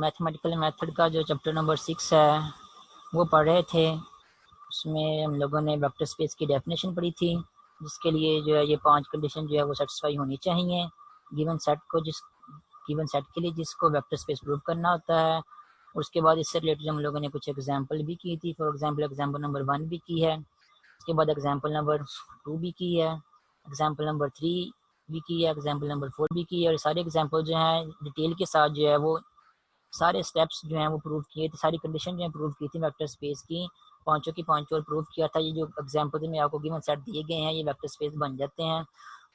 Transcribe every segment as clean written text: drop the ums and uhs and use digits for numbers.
Mathematical method का जो chapter number 6 है वो पढ़ रहे थे। उसमें हम लोगों ने वेक्टर स्पेस की डेफिनेशन पढ़ी थी, जिसके लिए जो है ये 5 कंडीशन जो है वो सेटिस्फाई होनी चाहिए गिवन सेट के लिए जिसको वेक्टर स्पेस प्रूव करना होता है। उसके बाद इससे रिलेटेड हम लोगों ने कुछ एग्जाम्पल भी की थी। फॉर एग्जाम्पल एग्जाम्पल नंबर 1 भी की है, उसके बाद एग्जाम्पल नंबर 2 भी की है, एग्जाम्पल नंबर 3 भी की है, एग्जाम्पल नंबर 4 भी की है। और सारे एग्जाम्पल जो हैं डिटेल के साथ जो है वो सारे स्टेप्स जो हैं वो प्रूव किए थे, सारी कंडीशन जो है प्रूव की थी वेक्टर स्पेस की, पांचों की पांचों और प्रूव किया था। ये जो एग्जाम्पल में आपको गिवन सेट दिए गए हैं ये वेक्टर स्पेस बन जाते हैं।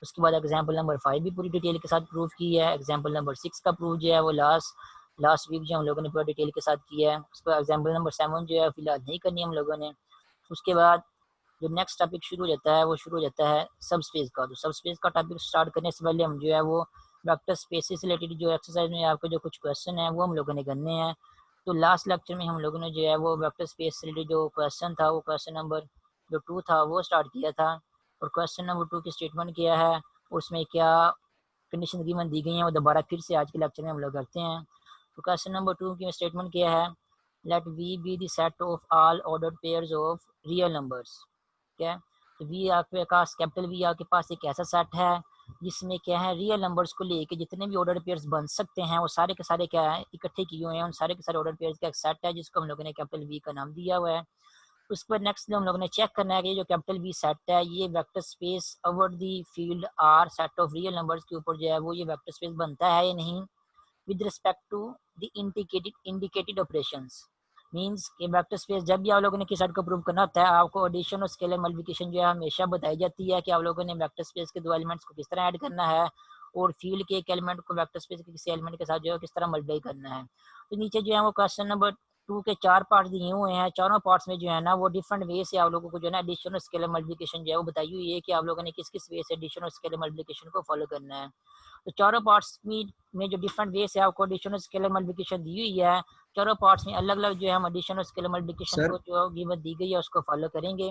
उसके बाद एग्जाम्पल नंबर 5 भी पूरी डिटेल के साथ प्रूव की है। एग्जाम्पल नंबर 6 का प्रूव जो है वो लास्ट वीक जो हम लोगों ने पूरा डिटेल के साथ किया है। उसके बाद एग्जाम्पल नंबर 7 जो है फिलहाल नहीं करनी हम लोगों ने। उसके बाद जो नेक्स्ट टॉपिक शुरू हो जाता है वो शुरू हो जाता है सब स्पेस का। तो सब स्पेस का टॉपिक स्टार्ट करने से पहले हम जो है वो वेक्टर स्पेस से रिलेटेड जो एक्सरसाइज में आपके जो कुछ क्वेश्चन है वो हम लोगों ने करने हैं। तो लास्ट लेक्चर में हम लोगों ने जो है वो वेक्टर स्पेस से रिलेटेड जो क्वेश्चन था वो क्वेश्चन नंबर जो 2 था वो स्टार्ट किया था। और क्वेश्चन नंबर 2 की स्टेटमेंट किया है, उसमें क्या कंडीशन गिवन दी गई हैं वो दोबारा फिर से आज के लेक्चर में हम लोग करते हैं। तो क्वेश्चन नंबर 2 की स्टेटमेंट किया है, let V be the set of all ordered pairs of real numbers. क्या है, तो वी आपके पास कैपिटल वी आपके पास एक ऐसा सेट है जिसमें क्या है रियल नंबर्स को लेके जितने भी ऑर्डर पेयर्स बन सकते हैं वो सारे के सारे क्या है इकट्ठे किए हुए हैं। उन सारे के सारे ऑर्डर पेयर्स का एक सेट है जिसको हम लोगों ने कैपिटल वी का नाम दिया हुआ है। उसके बाद नेक्स्ट हम लोगों ने चेक करना है कि जो कैपिटल वी सेट है ये vector space over the field R set of real numbers के ऊपर जो है वो ये वेक्टर स्पेस बनता है या नहीं with respect to the indicated operations. Means कि वेक्टर स्पेस जब भी आप लोगों ने किसी सेट को प्रूव करना होता है आपको एडिशन और स्केलर मल्टीप्लिकेशन जो है हमेशा बताई जाती है कि आप लोगों ने वेक्टर स्पेस के दो एलिमेंट्स को किस तरह ऐड करना है और फील्ड के एक एलिमेंट को वेक्टर स्पेस के किसी एलिमेंट के साथ जो है किस तरह मल्टीप्लाई करना है। तो नीचे जो है वो क्वेश्चन नंबर 2 के 4 पार्ट दिए हुए हैं। चारों पार्ट्स में जो है ना वो डिफरेंट वे से आप लोगों को जो है ना एडिशन और स्केलर मल्टीप्लिकेशन जो है वो बताई हुई है कि आप लोगों ने किस किस वे से एडिशन और स्केलर मल्टीप्लिकेशन को फॉलो करना है। तो चारों पार्ट्स में जो डिफरेंट वे से आपको एडिशन और स्केलर मल्टीप्लिकेशन दी हुई है, चारों पार्ट्स में अलग अलग जो है हम एडिशन और स्केलर मल्टीप्लिकेशन सर को जो गिवन दी गई है उसको फॉलो करेंगे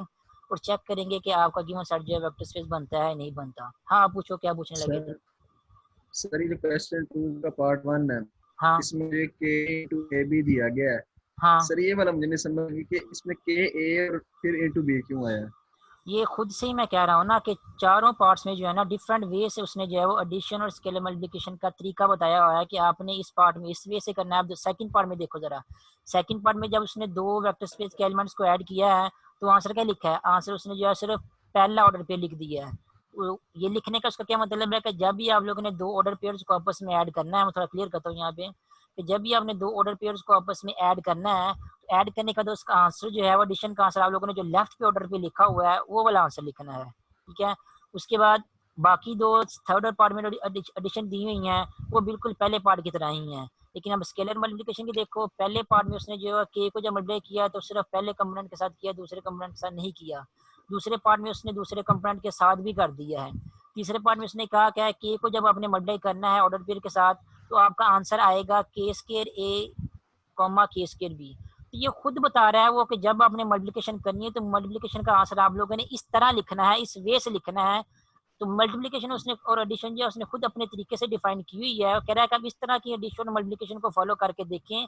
और चेक करेंगे कि आपका गिवन सेट जो है वेक्टर स्पेस बनता है नहीं बनता। हाँ आप पूछो, क्या पूछने लगे थे? सर सर ये जो क्वेश्चन 2 का पार्ट 1 है, हाँ इसमें के इंटू ए बी दिया गया है। हाँ, सर ये वाला मुझे नहीं समझ आई कि इसमें के ए और फिर इंटू बी क्यों आया। ये खुद से ही मैं कह रहा हूँ ना कि चारों पार्ट्स में जो है ना डिफरेंट वे से उसने जो है वो एडिशन और स्केलर मल्टीप्लिकेशन का तरीका बताया हुआ है कि आपने इस पार्ट में इस वे से करना है। आप सेकंड पार्ट में देखो जरा, सेकंड पार्ट में जब उसने दो वेक्टर स्पेस के एलिमेंट्स को ऐड किया है तो आंसर क्या लिखा है, आंसर उसने जो है सिर्फ पहला ऑर्डर पेयर लिख दिया है। ये लिखने का उसका क्या मतलब है कि जब भी आप लोगों ने दो ऑर्डर पेयर्स को आपस में ऐड करना है, मैं थोड़ा क्लियर करता हूँ यहाँ पे कि जब भी आपने दो ऑर्डर पेयर्स को आपस में ऐड करना है ऐड करने का तो उसका आंसर जो है वो एडिशन का आंसर आप लोगों ने जो लेफ्ट पे ऑर्डर पे लिखा हुआ है वो वाला आंसर लिखना है, ठीक है। उसके बाद बाकी दो थर्ड और पार्ट में एडिशन दी हुई हैं वो बिल्कुल पहले पार्ट की तरह ही हैं। लेकिन अब स्केलर मल्टीप्लिकेशन की देखो, पहले पार्ट में उसने जो है के को जब मल्टीप्लाई किया तो सिर्फ पहले कंपोनेंट के साथ किया, दूसरे कंपोनेंट के साथ नहीं किया। दूसरे पार्ट में उसने दूसरे कंपोनेंट के साथ भी कर दिया है। तीसरे पार्ट में उसने कहा क्या है के को जब आपने मल्टीप्लाई करना है ऑर्डर पेयर के साथ तो आपका आंसर आएगा के स्केयर ए कॉमा के स्केयर बी। तो ये खुद बता रहा है वो कि जब आपने मल्टीप्लिकेशन करनी है तो मल्टीप्लिकेशन का आंसर आप लोगों ने इस तरह लिखना है, इस वे से लिखना है। तो मल्टीप्लिकेशन उसने और एडिशन जो उसने खुद अपने तरीके से डिफाइन की हुई है। कह रहा है कि आप इस तरह की एडिशन और मल्टीप्लिकेशन को फॉलो करके देखें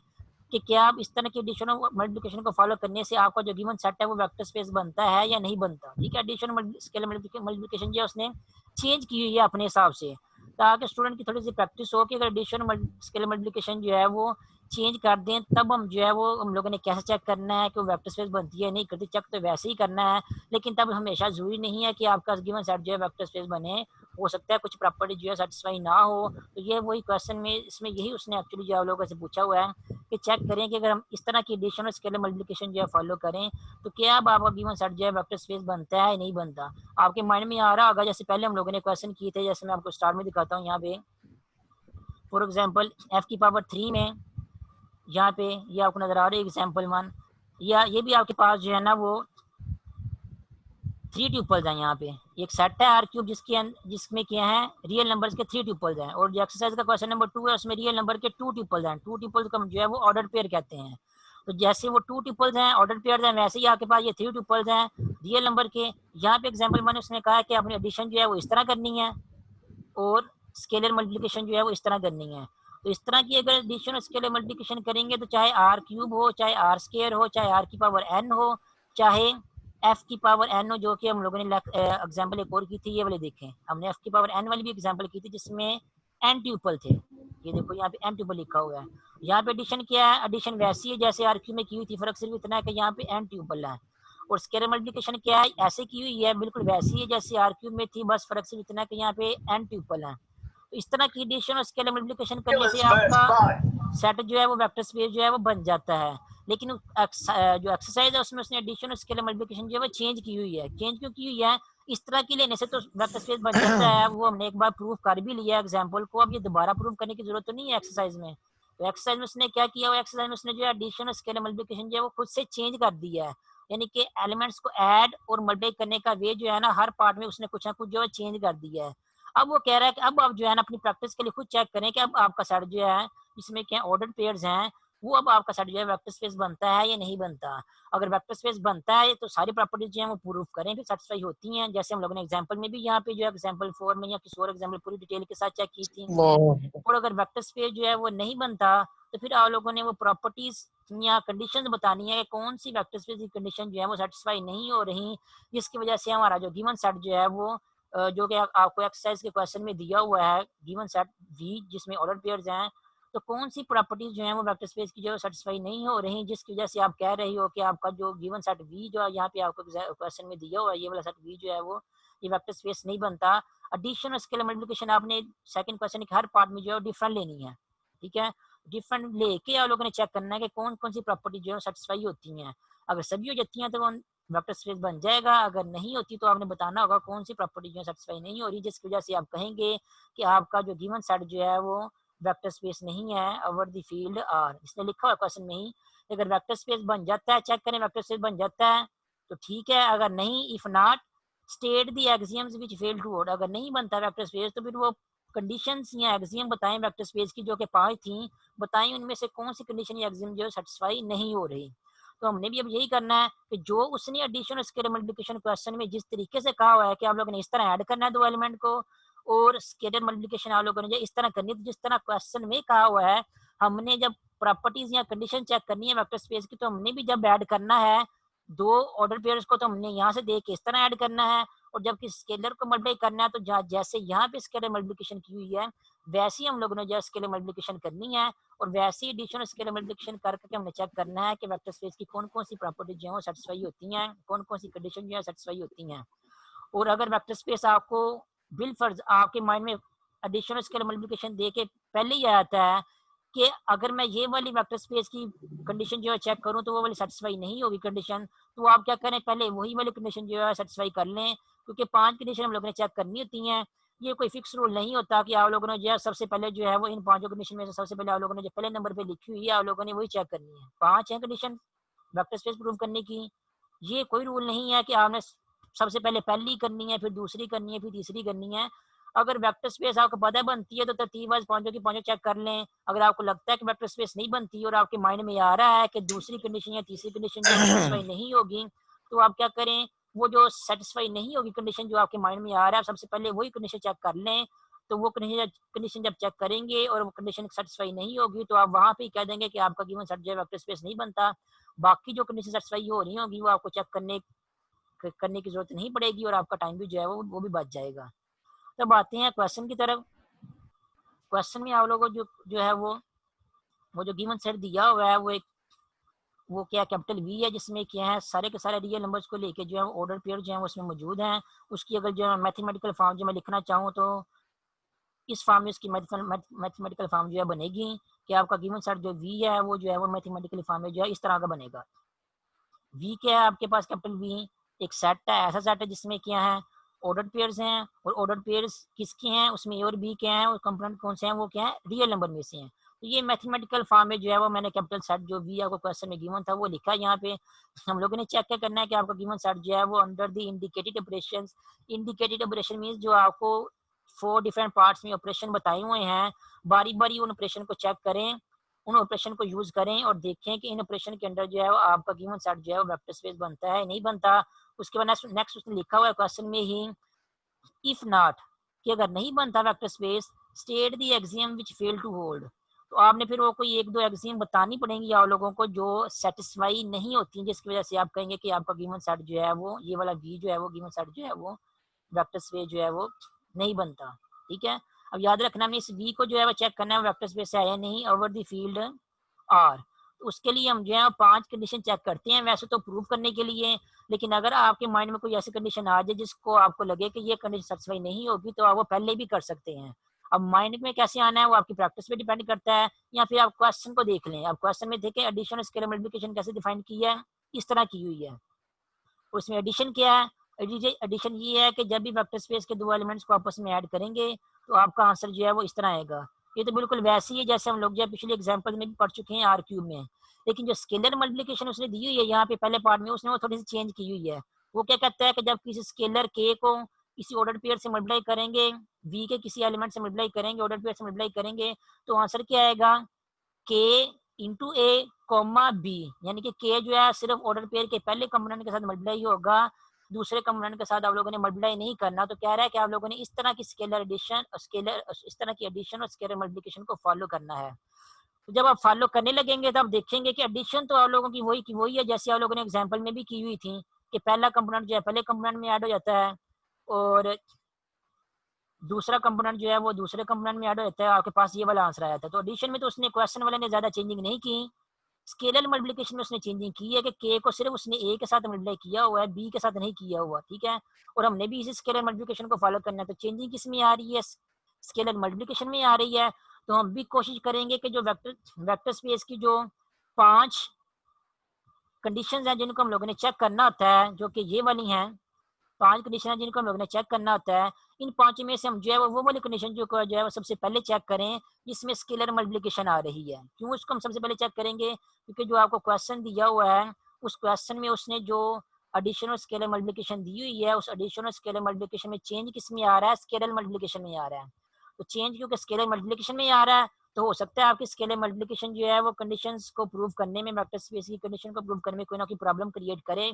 कि क्या आप इस तरह की एडिशन और मल्टीप्लिकेशन को फॉलो करने से आपका जो गिवन सेट है वो वेक्टर स्पेस बनता है या नहीं बनता, ठीक है। एडिशन स्केलर मल्टीप्लिकेशन जो उसने चेंज की हुई है अपने हिसाब से, ताकि स्टूडेंट की थोड़ी सी प्रैक्टिस हो कि अगर एडिशन स्केलर मल्टीप्लिकेशन जो है वो चेंज कर दें तब हम जो है वो हम लोगों ने कैसे चेक करना है कि वो वेक्टर स्पेस बनती है नहीं करती, चेक तो वैसे ही करना है। लेकिन तब हमेशा जरूरी नहीं है कि आपका गिवन सेट जो है वेक्टर स्पेस बने, हो सकता है कुछ प्रॉपर्टी जो है सेटिस्फाई ना हो। तो ये वही क्वेश्चन में इसमें यही उसने एक्चुअली जो आप लोगों से पूछा हुआ है कि चेक करें कि अगर हम इस तरह की एडिशन और स्केलर मल्टीप्लिकेशन जो है फॉलो करें तो क्या अब आपका गिवन सेट जो है वेक्टर स्पेस बनता है नहीं बनता। आपके माइंड में आ रहा होगा जैसे पहले हम लोगों ने क्वेश्चन किए थे, जैसे मैं आपको स्टार्ट में दिखाता हूँ यहाँ पे। फॉर एग्जाम्पल एफ की पावर 3 में यहाँ पे ये आपको नजर आ रही है एग्जाम्पल 1, या ये भी आपके पास जो है ना वो 3 ट्यूपल्स हैं। यहाँ पे एक सेट है आर क्यूब जिसमें क्या है रियल नंबर्स के 3 ट्यूपल्स हैं, और जो एक्सरसाइज का क्वेश्चन नंबर 2 है उसमें रियल नंबर के 2 ट्यूपल्स हैं। 2 ट्यूपल्स का जो है वो ऑर्डर पेयर कहते हैं। तो जैसे वो 2 ट्यूपल्स हैं ऑर्डर पेयर हैं वैसे ही आपके पास ये 3 ट्यूपल्स हैं रियल नंबर के। यहाँ पे एग्जाम्पल मैंने उसने कहा कि अपनी एडिशन जो है वो इस तरह करनी है और स्केलर मल्टीप्लिकेशन जो है वो इस तरह करनी है। तो इस तरह की अगर एडिशन और स्केलर मल्टीप्लिकेशन करेंगे तो चाहे आर क्यूब हो, चाहे आर स्क्वायर हो, चाहे आर की पावर एन हो, चाहे एफ की पावर एन हो, जो कि हम लोगों ने एग्जाम्पल एक और की थी, ये वाले देखें हमने एफ की पावर एन वाली भी एग्जाम्पल की थी जिसमें एन ट्यूपल थे। ये देखो यहाँ पे एन ट्यूपल लिखा हुआ है। यहाँ पे एडिशन क्या है, एडिशन वैसी है जैसे आर क्यू में की हुई थी, फर्क सिर्फ इतना है कि यहाँ पे एन ट्यूपल है। और स्केलर मल्टीप्लिकेशन क्या है, ऐसे की हुई है बिल्कुल वैसी है जैसे आर क्यूब में थी, बस फर्क सिर्फ इतना है कि यहाँ पे एन ट्यूपल है। तो इस तरह की एडिशन और स्केलर मल्टीप्लिकेशन करने से आपका सेट जो है वो वेक्टर स्पेस जो है वो बन जाता है। लेकिन जो एक्सरसाइज है उसमें उसने एडिशन और स्केलर मल्टीप्लिकेशन जो है वो चेंज की हुई है। चेंज क्यों की हुई है, इस तरह की लेने से तो वेक्टर स्पेस बन जाता है, वो हमने एक बार प्रूफ कर भी लिया एग्जाम्पल को, अब ये दोबारा प्रूफ करने की जरूरत तो नहीं है एक्सरसाइज में। तो एक्सरसाइज में उसने क्या किया, वो एक्सरसाइज में उसने जो एडिशन और स्केलर मल्टीप्लिकेशन जो है वो खुद से चेंज कर दिया है। यानी कि एलिमेंट्स को ऐड और मल्टीप्लाई करने का वे जो है ना, हर पार्ट में उसने कुछ ना कुछ जो है चेंज कर दिया है। अब वो कह रहा है कि अब आप जो है ना अपनी प्रैक्टिस के लिए खुद चेक करें कि अब आपका सेट जो है जिसमें क्या ऑर्डर्ड पेयर्स हैं, वो अब आपका सेट जो है वेक्टर स्पेस बनता है या नहीं बनता। अगर वेक्टर स्पेस बनता है तो सारी प्रॉपर्टीज जो है वो प्रूफ करें, फिर सेटिस्फाई होती हैं, जैसे हम लोगों ने एग्जांपल में भी यहाँ पे जो है एग्जांपल 4 में या किसी और एग्जांपल पूरी डिटेल के साथ चेक की थी। और अगर वेक्टर स्पेस जो है वो नहीं बनता तो फिर आप लोगों ने वो प्रॉपर्टीज या कंडीशन बतानी है कि कौन सी वेक्टर स्पेस की कंडीशन जो है वो सेटिस्फाई नहीं हो रही, जिसकी वजह से हमारा जो गिवन सेट जो है वो जो कि आपको एक्सरसाइज के क्वेश्चन में दिया हुआ है, गिवन सेट वी जिसमें ऑर्डर पेयर्स हैं, तो कौन सी प्रॉपर्टीज जो है वो वेक्टर स्पेस की जो है सेटिस्फाई नहीं हो रही, जिसकी वजह से आप कह रही हो कि आपका जो गिवन सेट वी जो है यहाँ पे आपको क्वेश्चन में दिया हुआ है, ये वाला सेट वी जो है वो ये वेक्टर स्पेस नहीं बनता। एडिशन और स्केलर मल्टीप्लिकेशन आपने सेकंड क्वेश्चन के हर पार्ट में जो है डिफरेंट लेनी है, ठीक है। डिफरेंट लेके आप लोगों ने चेक करना है कि कौन कौन सी प्रॉपर्टी जो है सेटिस्फाई होती हैं। अगर सभी हो जाती हैं तो वेक्टर स्पेस बन जाएगा, अगर नहीं होती तो आपने बताना होगा कौन सी प्रॉपर्टी जो है सेटिस्फाई नहीं हो रही, जिसकी वजह से आप कहेंगे कि आपका जो गिवन सेट जो है वो वेक्टर स्पेस नहीं है ओवर द फील्ड आर। इसने लिखा हुआ क्वेश्चन में ही, अगर वेक्टर स्पेस बन जाता है, चेक करें वेक्टर स्पेस बन जाता है तो ठीक है, अगर नहीं if not state the axioms which fail to hold. अगर नहीं बनता वेक्टर स्पेस तो फिर वो कंडीशंस या एक्सियम बताएं वेक्टर स्पेस की, जो कि 5 थी, बताएं उनमें से कौन सी कंडीशन या एक्सियम जो है सेटिस्फाई नहीं हो रही। तो हमने भी अब यही करना है कि जो उसने एडिशन और स्केलर मल्टीप्लिकेशन क्वेश्चन में जिस तरीके से कहा हुआ है कि आप लोगों ने इस तरह ऐड करना है दो एलिमेंट को, और स्केलर मल्टीप्लिकेशन आप लोगों ने जो इस तरह करनी है, जिस तरह क्वेश्चन में कहा हुआ है, हमने जब प्रॉपर्टीज या कंडीशन चेक करनी है वेक्टर स्पेस की, तो हमने भी जब ऐड करना है दो ऑर्डर पेयर्स को तो हमने यहाँ से देख के इस तरह ऐड करना है, और जबकि स्केलर को मल्टीप्लाई करना है तो जैसे यहाँ पे स्केलर मल्टीप्लिकेशन की हुई है वैसे ही हम लोगों ने जो स्केलर मल्टीप्लिकेशन करनी है, और वैसे ही एडिशन और स्केलर मल्टीप्लिकेशन करके हमने चेक करना है कि वेक्टर स्पेस की कौन कौन सी प्रॉपर्टीज जो है सेटिस्फाई होती हैं, कौन कौन सी कंडीशन जो है सेटिस्फाई होती हैं। और अगर वेक्टर स्पेस आपको बिलफर्ज आपके माइंड में एडिशन और स्केलर मल्टीप्लिकेशन दे के पहले ही आता है कि अगर मैं ये वाली वेक्टर स्पेस की कंडीशन जो है चेक करूं तो वो वाली सेटिस्फाई नहीं होगी कंडीशन, तो आप क्या करें, पहले वही वाली कंडीशन जो है सेटिस्फाई कर लें, क्योंकि 5 कंडीशन हम लोगों ने चेक करनी होती हैं। ये कोई फिक्स रूल नहीं होता कि आप लोगों ने जो है सबसे पहले जो है वो इन 5 कंडीशन में से सबसे पहले आप लोगों ने जो पहले नंबर पे लिखी हुई है आप लोगों ने वही चेक करनी है। 5 है कंडीशन वेक्टर स्पेस प्रूव करने की, ये कोई रूल नहीं है कि आपने सबसे पहले पहली करनी है, फिर दूसरी करनी है, फिर तीसरी करनी है। अगर वेक्टर स्पेस आपको पता बनती है तो तरतीब वाइज पांचों की पांचों चेक कर लें। अगर आपको लगता है कि वेक्टर स्पेस नहीं बनती और आपके माइंड में आ रहा है कि दूसरी कंडीशन या तीसरी कंडीशन जो सेटिस्फाई नहीं होगी, तो आप क्या करें, वो जो सेटिस्फाई नहीं होगी कंडीशन जो आपके माइंड में आ रहा है, सबसे पहले वही कंडीशन चेक कर लें। तो वो कंडीशन जब चेक करेंगे और वो कंडीशन सेटिस्फाई नहीं होगी तो आप वहां पे ही कह देंगे कि आपका गिवन सेट जो है वेक्टर स्पेस नहीं बनता। बाकी जो कंडीशन सेटिस्फाई हो रही होगी वो आपको चेक करने की जरूरत नहीं पड़ेगी, और आपका टाइम भी जो है वो भी बच जाएगा। तब आते हैं क्वेश्चन की तरफ। क्वेश्चन में आप लोगों को जो है वो जो गिवन सेट दिया हुआ है वो क्या कैपिटल वी है, जिसमें क्या है सारे के सारे रियल नंबर्स को लेके जो है ऑर्डर पेयर जो है वो उसमें मौजूद हैं। उसकी अगर जो है मैथमेटिकल फॉर्म जो मैं लिखना चाहूँ तो इस फॉर्म में उसकी मैथमेटिकल फॉर्म जो है बनेगी कि आपका गिवन सेट जो वी है वो जो है वो मैथमेटिकल फॉर्म में जो है इस तरह का बनेगा। वी क्या है आपके पास, कैपिटल वी एक सेट है, ऐसा सेट है जिसमें क्या है ऑर्डर पेयर्स हैं, और ऑर्डर पेयर्स किसके हैं, उसमें ए और बी क्या है, और कंपोनेंट कौन से हैं, वो क्या है रियल नंबर में से हैं। तो ये मैथमेटिकल फॉर्म में जो है वो मैंने कैपिटल सेट जो भी आपको क्वेश्चन में गिवन था वो लिखा है यहाँ पे। हम लोगों ने चेक क्या करना है कि आपका गिवन सेट जो है वो under the indicated operations, indicated operation means जो आपको 4 डिफरेंट पार्ट्स में ऑपरेशन बताए हुए हैं, बारी बारी उन ऑपरेशन को चेक करें, उन ऑपरेशन को यूज करें और देखें कि इन ऑपरेशन के अंदर जो है आपका गिवन सेट जो है वो वेक्टर स्पेस बनता है नहीं बनता। उसके बाद नेक्स्ट उसने लिखा हुआ है क्वेश्चन में ही, इफ नॉट कि अगर नहीं बनता vector space, state the axiom which fail to hold. तो आपने फिर वो कोई एक दो एक्सियम बतानी पड़ेंगी आप लोगों को जो सेटिस्फाई नहीं होती, जिसकी वजह से आप कहेंगे कि आपका गिवन सेट जो है वो ये वाला वी जो है वो गिवन सेट जो है वो वेक्टर स्पेस जो है वो नहीं बनता। ठीक है, अब याद रखना हमने इस वी को जो है वो चेक करना है वेक्टर स्पेस से है नहीं ओवर द फील्ड आर। तो उसके लिए हम जो है 5 कंडीशन चेक करते हैं वैसे तो प्रूव करने के लिए, लेकिन अगर आपके माइंड में कोई ऐसी कंडीशन आ जाए जिसको आपको लगे कि ये कंडीशन सेटिस्फाई नहीं होगी तो आप वो पहले भी कर सकते हैं। अब माइंड में कैसे आना है वो आपकी प्रैक्टिस पे डिपेंड करता है, या फिर आप क्वेश्चन को देख लें। आप क्वेश्चन में देखें एडिशन स्केलर मल्टीप्लिकेशन कैसे डिफाइन की है, इस तरह की हुई है। उसमें एडिशन क्या है, एडिशन ये है कि जब भी वेक्टर स्पेस के दो एलिमेंट्स को आपस में ऐड करेंगे तो आपका आंसर जो है वो इस तरह आएगा। ये तो बिल्कुल वैसे ही है जैसे हम लोग जो है पिछले एग्जांपल में भी पढ़ चुके हैं आर क्यूब में, लेकिन जो स्केलर मल्टीप्लिकेशन उसने दी हुई है यहाँ पे पहले पार्ट में उसने वो थोड़ी सी चेंज की हुई है। वो क्या कहता है कि जब किसी स्केलर के को किसी ऑर्डर पेयर से मल्टीप्लाई करेंगे, वी के किसी एलिमेंट से मल्टीप्लाई करेंगे, ऑर्डर पेयर से मल्टीप्लाई करेंगे, तो आंसर क्या आएगा के इंटू ए कॉमा बी, यानी कि के जो है सिर्फ ऑर्डर पेयर के पहले कंपोनेंट के साथ मल्टीप्लाई होगा, दूसरे कंपोनेंट के साथ आप लोगों ने मल्टीप्लाई नहीं करना। तो कह रहा है कि आप लोगों ने इस तरह की स्केलर एडिशन और स्केलर इस तरह की एडिशन और स्केलर मल्टीप्लिकेशन को फॉलो करना है। तो जब आप फॉलो करने लगेंगे तो आप देखेंगे कि एडिशन तो आप लोगों की वही है जैसे आप लोगों ने एग्जाम्पल में भी की हुई थी कि पहला कंपोनेंट जो है पहले कंपोनेंट में ऐड हो जाता है और दूसरा कंपोनेंट जो है वो दूसरे कंपोनेंट में ऐड हो जाता है, आपके पास ये वाला आंसर आया था। तो एडिशन में तो उसने क्वेश्चन वाले ने ज्यादा चेंजिंग नहीं की। स्केलर मल्टीप्लिकेशन में उसने चेंजिंग की है कि के को सिर्फ उसने ए के साथ मल्टीप्लाई किया हुआ है, बी के साथ नहीं किया हुआ। ठीक है, और हमने भी इसी स्केलर मल्टीप्लिकेशन को फॉलो करना है। तो चेंजिंग किस में आ रही है, स्केलर मल्टीप्लिकेशन में आ रही है। तो हम भी कोशिश करेंगे कि जो वेक्टर स्पेस की जो 5 कंडीशंस हैं जिनको हम लोगों ने चेक करना होता है, जो कि ये वाली हैं 5 कंडीशन है जिनको हम लोगों ने चेक करना होता है, इन 5 में से हम जो है वो वाली कंडीशन जो है वो सबसे पहले चेक करें जिसमें स्केलर मल्टीप्लिकेशन आ रही है। क्यों उसको हम सबसे पहले चेक करेंगे, क्योंकि जो आपको क्वेश्चन दिया हुआ है उस क्वेश्चन में उसने जो एडिशन और स्केलर मल्टीप्लिकेशन दी हुई है उस एडिशन और स्केलर मल्टीप्लिकेशन में चेंज किस में आ रहा है, स्केलर मल्टीप्लिकेशन में आ रहा है। तो चेंज क्योंकि स्केलर मल्टीप्लिकेशन में आ रहा है तो हो सकता है आपकी स्केलर मल्टीप्लिकेशन जो है वो कंडीशंस को प्रूव करने में, वेक्टर स्पेस की कंडीशन को प्रूव करने में कोई ना कोई प्रॉब्लम क्रिएट करे।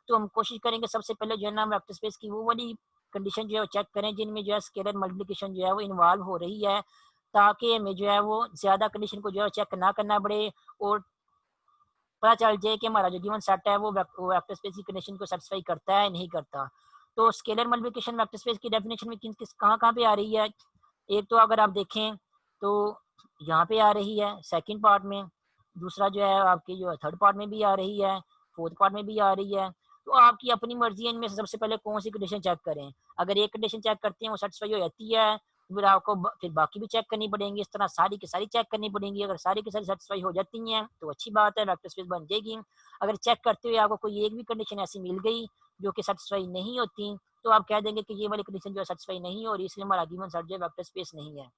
तो हम कोशिश करेंगे सबसे पहले जो है ना वेक्टर स्पेस की वो वाली कंडीशन जो है चेक करें जिनमें जो है स्केलर मल्टीप्लिकेशन जो है वो इन्वॉल्व हो रही है, ताकि हमें जो है वो ज्यादा कंडीशन को जो है चेक ना करना पड़े और पता चल जाए कि हमारा जो गिवन सेट है वो वेक्टर स्पेस की कंडीशन को सेटिस्फाई करता है नहीं करता। तो स्केलर मल्टीप्लिकेशन वेक्टर स्पेस की डेफिनेशन में किन किस कहाँ कहाँ पे आ रही है, एक तो अगर आप देखें तो यहाँ पे आ रही है सेकंड पार्ट में, दूसरा जो है आपकी जो है थर्ड पार्ट में भी आ रही है, फोर्थ पार्ट में भी आ रही है। तो आपकी अपनी मर्जी है इनमें से सबसे पहले कौन सी कंडीशन चेक करें। अगर एक कंडीशन चेक करते हैं वो सेटिस्फाई हो जाती है फिर आपको फिर बाकी भी चेक करनी पड़ेंगी, इस तरह सारी की सारी चेक करनी पड़ेंगी। अगर सारी की सारी सेटिस्फाई हो जाती हैं तो अच्छी बात है, वेक्टर स्पेस बन जाएगी। अगर चेक करते हुए आपको कोई एक भी कंडीशन ऐसी मिल गई जो कि सेटिस्फाई नहीं होती तो आप कह देंगे कि ये वाली कंडीशन जो है सेटिस्फाई नहीं हो रही इसलिए हमारा गिवन सेट जो है वेक्टर स्पेस नहीं है।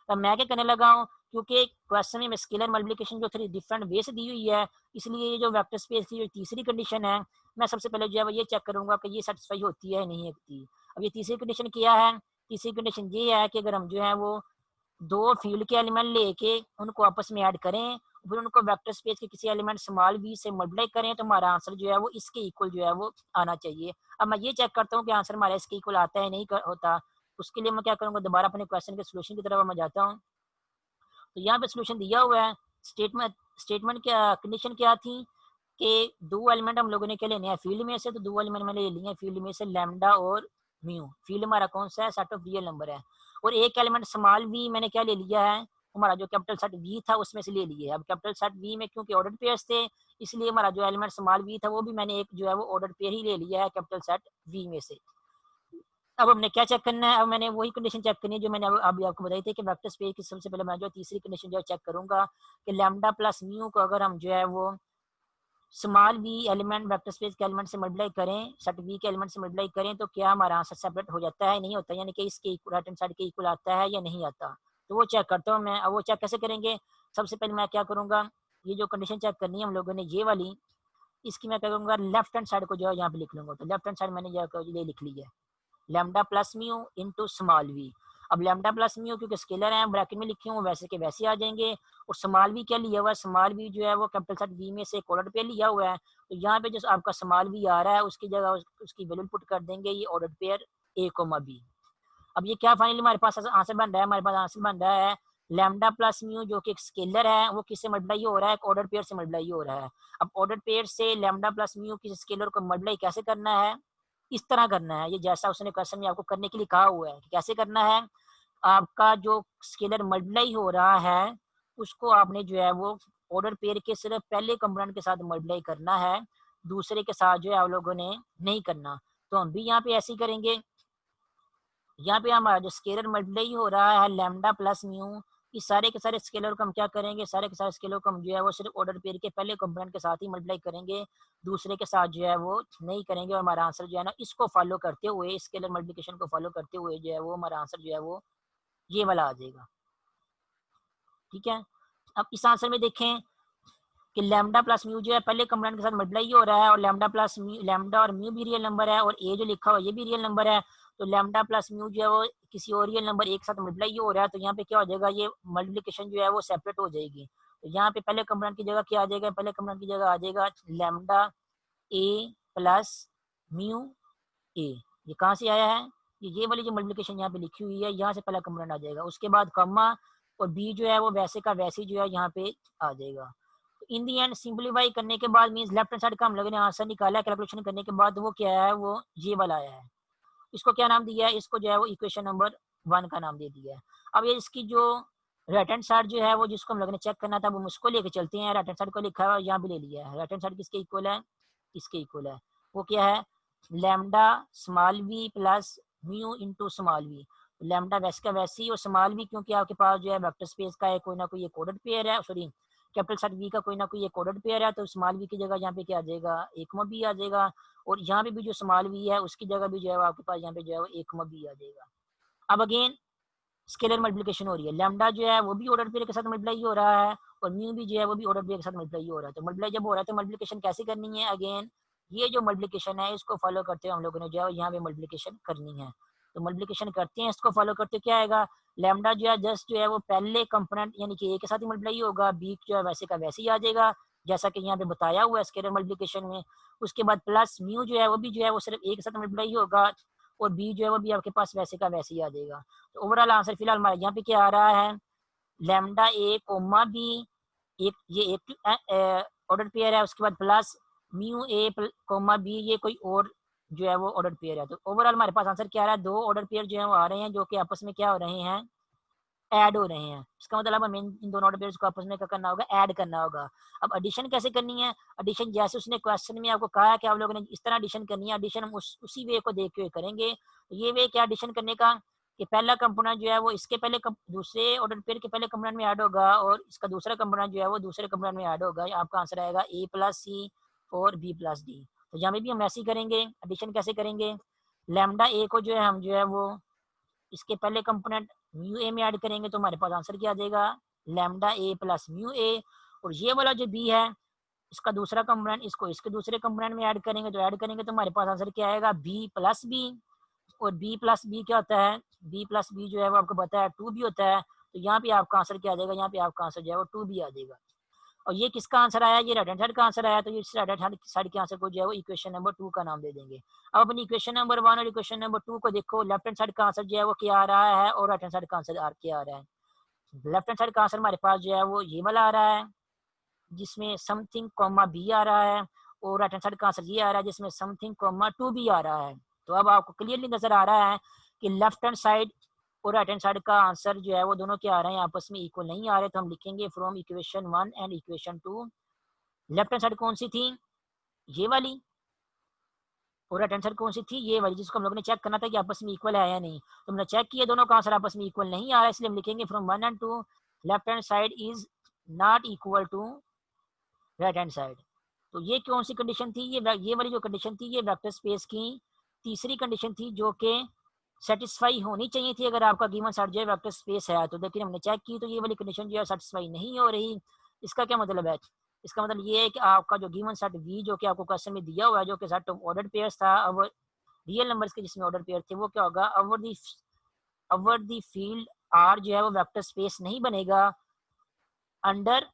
तब मैं क्या करने लगा हूँ, क्योंकि क्वेश्चन में स्केलर मल्टीप्लिकेशन जो थोड़ी डिफरेंट वे से दी हुई है, इसलिए ये जो वेक्टर स्पेस की जो तीसरी कंडीशन है मैं सबसे पहले जो है वो ये चेक करूंगा कि ये सेटिस्फाई होती है या नहीं होती। अब ये तीसरी कंडीशन क्या है, तीसरी कंडीशन ये है कि अगर हम जो है वो दो फील्ड के एलिमेंट लेके उनको आपस में ऐड करें फिर उनको वेक्टर स्पेस के किसी एलिमेंट स्मॉल वी से मल्टीप्लाई करें तो हमारा आंसर जो है वो इसके इक्वल जो है वो आना चाहिए। अब मैं ये चेक करता हूँ कि आंसर हमारा इसके इक्वल आता है नहीं होता, उसके लिए मैं क्या करूँगा दोबारा अपने क्वेश्चन के सोल्यूशन की तरफ मैं जाता हूँ। तो यहाँ पे सोल्यूशन दिया हुआ है, स्टेटमेंट क्या कंडीशन क्या थी कि दो एलिमेंट हम लोगों ने क्या लेने हैं फील्ड में से, तो दो एलिमेंट मैंने ले लिए हैं फील्ड में से लैम्डा और म्यू। फील्ड हमारा कौन सा है, सेट ऑफ रियल नंबर है। और एक एलिमेंट स्मॉल वी मैंने क्या ले लिया है, हमारा जो कैपिटल सेट वी था उसमें से ले लिए। अब कैपिटल सेट वी में क्योंकि ऑर्डर पेयर्स थे इसलिए हमारा जो एलिमेंट स्मॉल वी था वो भी मैंने एक जो है वो ऑर्डर पेयर ही ले लिया है कैपिटल सेट वी में से। अब हमने क्या चेक करना है, अब मैंने वही कंडीशन चेक करनी है जो मैंने अभी आपको बताई थी कि वेक्टर स्पेस की सबसे पहले मैं जो तीसरी कंडीशन जो चेक करूंगा कि लैम्डा प्लस म्यू को अगर हम जो है वो small v element vector space के एलिमेंट से मल्टीप्लाई करें, सेट वी के एलिमेंट से मल्टीप्लाई करें तो क्या हमारा आंसर सेपरेट हो जाता है नहीं होता, यानी कि इसके राइट हैंड साइड के इक्वल आता है या नहीं आता। तो वो चेक करता हूँ मैं। अब वो चेक कैसे करेंगे, सबसे पहले मैं क्या करूंगा, ये जो कंडीशन चेक करनी है हम लोगों ने ये वाली, इसकी मैं क्या करूंगा लेफ्ट हैंड साइड को जो है यहाँ पे लिख लूंगा। तो लेफ्ट हैंड साइड मैंने ये लिख ली है lambda plus mu into small v. अब लैम्डा प्लस म्यू क्योंकि स्केलर है ब्रैकेट में लिखे हुए वैसे के वैसे आ जाएंगे। और स्मॉल वी क्या लिया हुआ है, स्मॉल वी जो है वो कैपिटल सेट वी में से ऑर्डर पेयर लिया हुआ है। तो यहाँ पे जो आपका स्मॉल वी आ रहा है उसकी जगह उसकी वैल्यू पुट कर देंगे ये order pair a comma b. अब ये क्या फाइनली हमारे पास आंसर बन रहा है, हमारे पास आंसर बन रहा है लैम्डा प्लस म्यू जो कि एक स्केलर है वो किससे मल्टीप्लाई हो रहा है, एक ऑर्डर पेयर से मल्टीप्लाई हो रहा है। अब ऑर्डर पेयर से लैम्डा प्लस म्यू किसी स्केलर को मल्टीप्लाई कैसे करना है, इस तरह करना है, ये जैसा उसने क्वेश्चन में आपको करने के लिए कहा हुआ है कि कैसे करना है। आपका जो स्केलर मल्टीप्लाई हो रहा है उसको आपने जो है वो ऑर्डर पेयर के सिर्फ पहले कंपोनेंट के साथ मल्टीप्लाई करना है, दूसरे के साथ जो है आप लोगों ने नहीं करना। तो हम भी यहाँ पे ऐसे ही करेंगे। यहाँ पे हमारा जो स्केलर मल्टीप्लाई हो रहा है लैम्डा प्लस म्यू, इस सारे के सारे स्केलर को हम क्या करेंगे, सारे के सारे स्केलर को हम जो है वो सिर्फ ऑर्डर पेयर के पहले कंपोनेंट के साथ ही मल्टीप्लाई करेंगे, दूसरे के साथ जो है वो नहीं करेंगे। और हमारा आंसर जो है ना इसको फॉलो करते हुए, स्केलर मल्टीप्लिकेशन को फॉलो करते हुए जो है वो हमारा आंसर जो है वो ये वाला आ जाएगा। ठीक है, अब इस आंसर में देखें कि लैम्डा प्लस म्यू जो है पहले कंपोनेंट के साथ मल्टीप्लाई हो रहा है, और लैम्डा प्लस म्यू, लैम्डा और म्यू भी रियल नंबर है, और ए जो लिखा हुआ ये भी रियल नंबर है। तो लैम्डा प्लस म्यू जो है वो किसी और रियल नंबर एक साथ मल्टीप्लाई हो रहा है, तो यहाँ पे क्या हो जाएगा, ये मल्टीप्लिकेशन जो है वो सेपरेट हो जाएगी। तो यहाँ पे पहले कंपोनेंट की जगह क्या आ जाएगा, पहले कंपोनेंट की जगह आ जाएगा lambda A plus mu A. ये कहाँ से आया है, ये वाली जो मल्टीप्लिकेशन यहाँ पे लिखी हुई है, यहाँ से पहला कंपोनेंट आ जाएगा, उसके बाद कॉमा, और बी जो है वो वैसे का वैसे जो है यहाँ पे आ जाएगा। इन दी एंड सिंपलीफाई करने के बाद मींस लेफ्ट हैंड साइड का हम लोगों ने आंसर निकाला है, कैलकुलेशन करने के बाद वो क्या है, वो ये वाला आया है। इसको क्या नाम दिया है, इसको जो है वो इक्वेशन नंबर 1 का नाम दे दिया है। अब ये इसकी जो राइट हैंड साइड जो है वो जिसको हम लोगों ने चेक करना था वो उसको लेके चलते हैं। राइट हैंड साइड को लिखा है यहाँ भी ले लिया है। राइट हैंड साइड किसके इक्वल है, इसके इक्वल है। वो क्या है, lambda small v plus mu into small v. Lambda वैसे का वैसे ही, और स्मॉल वी क्योंकि आपके पास जो है वेक्टर स्पेस का है कोई ना कोई एक कोडेड पेयर है, सॉरी कैपिटल सेट वी का कोई ना कोई एक कोडेड पेयर है, तो स्मॉल वी की जगह यहाँ पे क्या आ जाएगा, एक बी आ जाएगा। और यहाँ पे भी जो स्मॉल वी है उसकी जगह भी जो है आपके पास यहाँ पे जो है एक बी आ जाएगा। अब अगेन स्केलर मल्टीप्लिकेशन हो रही है, लैम्डा जो है वो भी ऑर्डर पेयर के साथ मल्टीप्लाई हो रहा है, और म्यू भी जो है वो भी ऑर्डर पेयर के साथ मल्टीप्लाई हो रहा है। तो मल्टीप्लाई जब हो रहा है तो मल्टीप्लिकेशन कैसे करनी है, अगेन ये जो मल्टीप्लिकेशन है इसको फॉलो करते हुए हम लोगों ने जो है यहाँ पे मल्टीप्लिकेशन करनी है। तो मल्टीप्लिकेशन करते हैं, इसको फॉलो करते क्या आएगा, लैम्डा जो है जस्ट जो है वो पहले कंपोनेंट यानी कि ए के साथ ही मल्टीप्लाई होगा, बी जो है वैसे का वैसे ही आ जाएगा जैसा कि यहाँ पे बताया हुआ है स्केलर मल्टीप्लिकेशन में। उसके बाद प्लस म्यू जो है वो भी जो है वो सिर्फ ए के साथ मल्टीप्लाई होगा, और बी जो है वो भी आपके पास वैसे का वैसे ही आ जाएगा। तो ओवरऑल आंसर फिलहाल हमारे यहाँ पे क्या आ रहा है, लैम्डा ए कोमा बी, एक ये एक ऑर्डर पेयर है, उसके बाद plus mu A comma B, ये कोई और जो है वो ऑर्डर पेयर है। तो ओवरऑल हमारे पास आंसर क्या आ रहा है, दो ऑर्डर पेयर जो है वो आ रहे हैं जो कि आपस में क्या हो रहे हैं, ऐड हो रहे हैं। इसका मतलब हमें इन दोनों ऑर्डर पेयर्स को आपस में क्या करना होगा, ऐड करना होगा। अब एडिशन कैसे करनी है, एडिशन जैसे उसने क्वेश्चन में आपको कहा है कि आप लोगों ने इस तरह एडिशन करनी है, एडिशन हम उसी वे को देखते हुए करेंगे। तो ये वे क्या एडिशन करने का, कि पहला कंपोनेंट जो है वो इसके पहले दूसरे ऑर्डर पेयर के पहले कंपोनेंट में ऐड होगा, और इसका दूसरा कंपोनेंट जो है वो दूसरे कंपोनेंट में ऐड होगा। आपका आंसर आएगा ए प्लस सी और बी प्लस डी। तो यहाँ भी हम ऐसे ही करेंगे, एडिशन कैसे करेंगे, लैम्डा ए को जो है हम जो है वो इसके पहले कंपोनेंट म्यू ए में ऐड करेंगे, तो हमारे पास आंसर क्या आ जाएगा, lambda A plus mu A. और ये वाला जो बी है इसका दूसरा कंपोनेंट इसको इसके दूसरे कंपोनेंट में ऐड करेंगे, तो ऐड करेंगे तो हमारे पास आंसर क्या आएगा, बी प्लस बी। और बी प्लस बी क्या होता है, बी प्लस बी जो है वो आपको पता है 2 भी होता है। तो यहाँ पे आपका आंसर क्या आ जाएगा, यहाँ पे आपका आंसर जो है वो 2 भी आ जाएगा। और ये किसका आंसर आया, ये राइट हैंड साइड का आंसर आया, तो ये राइट हैंड साइड के आंसर को जो है वो इक्वेशन नंबर 2 का नाम दे देंगे। अब अपनी इक्वेशन नंबर 1 और इक्वेशन नंबर 2 को देखो, लेफ्ट हैंड साइड का आंसर जो है वो क्या आ रहा है, और राइट हैंड साइड का आंसर क्या आ रहा है। लेफ्ट हैंड साइड का आंसर हमारे पास जो है वो ये वाला आ रहा है जिसमें समथिंग कॉमा बी आ रहा है, और राइट हैंड साइड का आंसर ये आ रहा है जिसमें समथिंग कॉमा 2 भी आ रहा है। तो अब आपको क्लियरली नजर आ रहा है कि लेफ्ट हैंड साइड और राइट हैंड साइड का आंसर जो है वो दोनों क्या आ रहे हैं, आपस में इक्वल नहीं आ रहे। तो हम लिखेंगे from equation 1 and equation 2, left hand side कौन सी थी, ये वाली, और राइट हैंड साइड कौन सी थी, ये वाली, जिसको हम लोगों ने चेक करना था कि आपस में इक्वल है या नहीं। तो हमने चेक किया दोनों का आंसर आपस में इक्वल नहीं आ रहा है, इसलिए हम लिखेंगे from 1 and 2 left hand side is not equal to right hand side. तो ये कौन सी कंडीशन थी, ये वाली जो कंडीशन थी ये वेक्टर स्पेस की तीसरी कंडीशन थी जो कि सेटिस्फाई होनी चाहिए थी अगर आपका गिवन सेट जो है वेक्टर स्पेस है। तो देखिए हमने चेक की तो ये वाली कंडीशन जो है सेटिस्फाई नहीं हो रही। इसका क्या मतलब है, इसका मतलब ये है कि आपका जो गिवन सेट वी जो कि आपको क्वेश्चन में दिया हुआ है जो कि सेट ऑफ ऑर्डर पेयर्स था, अब रियल नंबर्स के जिसमें ऑर्डर पेयर थे, वो क्या होगा, ओवर द फील्ड आर जो है वो वेक्टर स्पेस नहीं बनेगा अंडर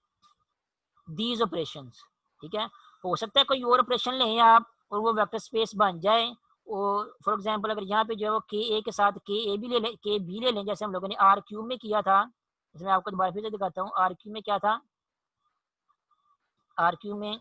दीज ऑपरेशंस। ठीक है, हो सकता है कोई और ऑपरेशन लें आप और वो वेक्टर स्पेस बन जाए। और फॉर एग्जांपल अगर यहाँ पे जो है वो के ए के साथ के ए भी ले लें, के बी ले लें, जैसे हम लोगों ने आर क्यूब में किया था, इसमें आपको दोबारा फिर से दिखाता हूँ। आर क्यू में क्या था, आर क्यू में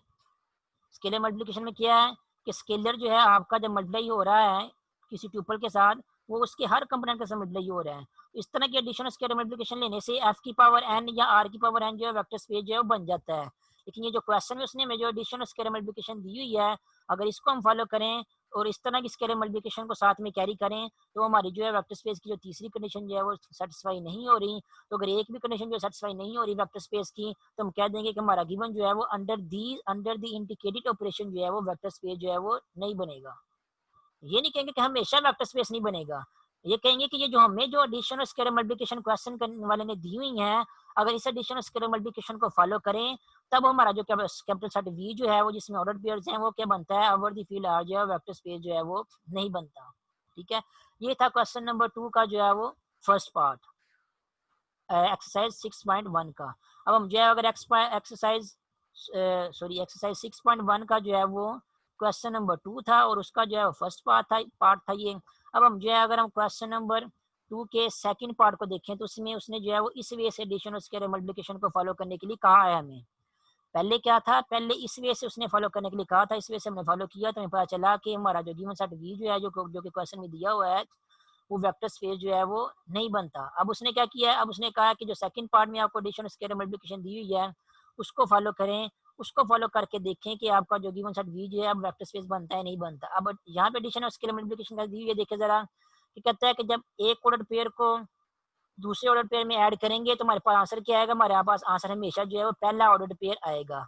स्केलर मल्टीप्लिकेशन में क्या है कि स्केलर जो है आपका जब मल्टीप्लाई हो रहा है किसी ट्यूपल के साथ, वो उसके हर कंपोनेंट के साथ मल्टीप्लाई हो रहा है। तो इस तरह की एडिशन और स्केलर मल्टीप्लिकेशन लेने से एफ की पावर एन या आर की पावर एन जो है वेक्टर स्पेस जो है वो बन जाता है। लेकिन ये जो क्वेश्चन है उसने में जो एडिशन और स्केलर मल्टीप्लिकेशन दी हुई है, अगर इसको हम फॉलो करें और इस तरह की स्केलर मल्टीप्लिकेशन को साथ में कैरी करें, तो हमारी जो है वेक्टर स्पेस की जो तीसरी कंडीशन जो है वो सेटिस्फाई नहीं हो रही। तो अगर एक भी कंडीशन जो सेटिस्फाई नहीं हो रही वेक्टर स्पेस की, तो हम कह देंगे कि हमारा गिवन जो है वो अंडर दी इंडिकेटेड ऑपरेशन जो है वो वेक्टर स्पेस जो है वो नहीं बनेगा। ये नहीं कहेंगे कि हमेशा वेक्टर स्पेस नहीं बनेगा, ये कहेंगे कि ये जो हमें जो एडिशन और स्केलर मल्टीप्लिकेशन क्वेश्चन करने वाले ने दी हुई है, अगर इस एडिशन और स्केलर मल्टीप्लिकेशन को फॉलो करें, तब हमारा जो कैपिटल सेट वी जो है वो जिसमें ऑर्डर पेयर्स हैं वो क्या बनता है, ओवर द फील्ड आर जो है वेक्टर स्पेस जो है वो नहीं बनता। ठीक है, ये था क्वेश्चन नंबर 2 का जो है वो फर्स्ट पार्ट, एक्सरसाइज 6.1 का। अब हम जो है अगर एक्सरसाइज 6.1 का जो है वो क्वेश्चन नंबर 2 था और उसका जो है फर्स्ट पार्ट था ये। अब हम जो है अगर हम क्वेश्चन नंबर 2 के सेकंड पार्ट को देखें, तो उसमें उसने जो है वो इस वे से एडिशन और स्केलर मल्टीप्लिकेशन को फॉलो करने के लिए कहा है हमें। पहले क्या था, पहले इस वे से उसने फॉलो करने के लिए कहा था, इस वे से हमने फॉलो किया तो हमें पता चला कि हमारा जो गिवन सेट वी जो है जो कि क्वेश्चन में दिया हुआ है, वो वेक्टर स्पेस जो है वो नहीं बनता। अब उसने क्या किया है, अब उसने कहा कि जो सेकंड पार्ट में आपको एडिशन स्केलर मल्टीप्लिकेशन दी हुई है उसको फॉलो करें, उसको फॉलो करके देखें कि आपका जो गिवन सेट वी जो है अब वेक्टर स्पेस बनता है नहीं बनता। अब यहाँ पे एडिशन और स्केलर मल्टीप्लिकेशन का दी हुई है, देखिए जरा कि कहता है कि जब एक ऑर्डर पेयर को दूसरे ऑर्डर पेयर में ऐड करेंगे तो हमारे पास आंसर क्या आएगा, हमारे पास आंसर हमेशा जो है वो पहला ऑर्डर पेयर आएगा।